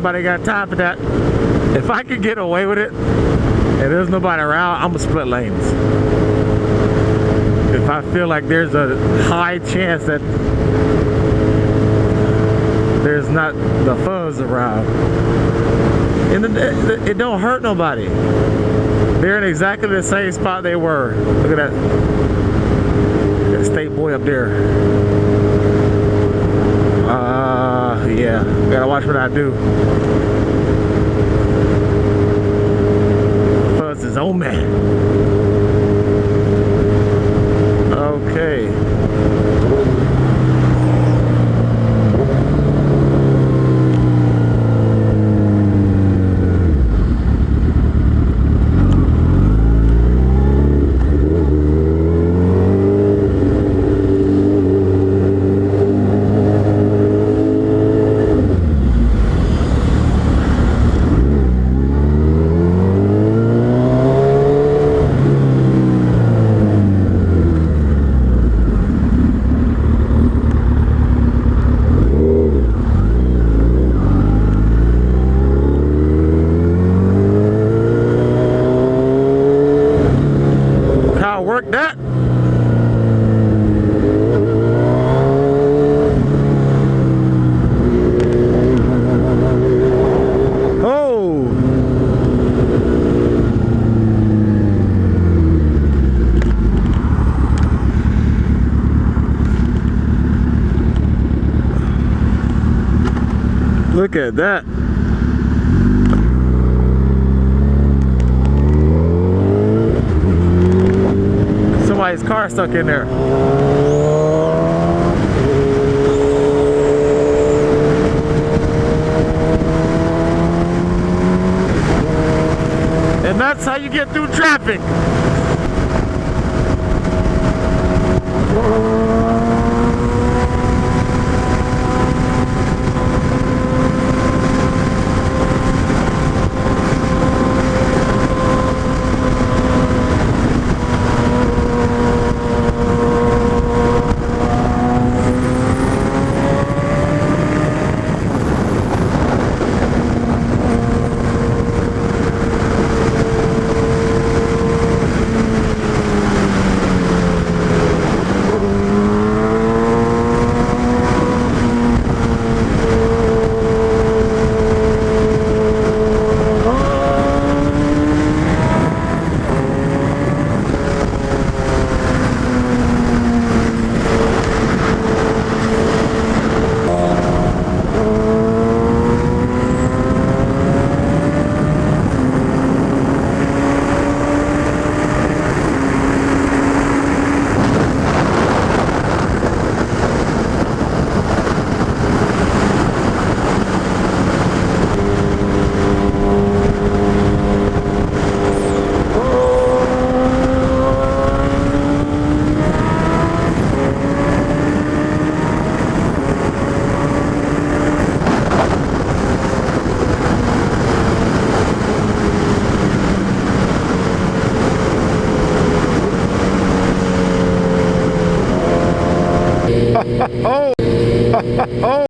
nobody got time for that. If I could get away with it and there's nobody around, I'm gonna split lanes. If I feel like there's a high chance that there's not the fuzz around. And it don't hurt nobody. They're in exactly the same spot they were. Look at that state boy up there. Yeah, gotta watch what I do. Fuzz is on me. Okay. Work that. Oh. Look at that. Somebody's car stuck in there. And that's how you get through traffic.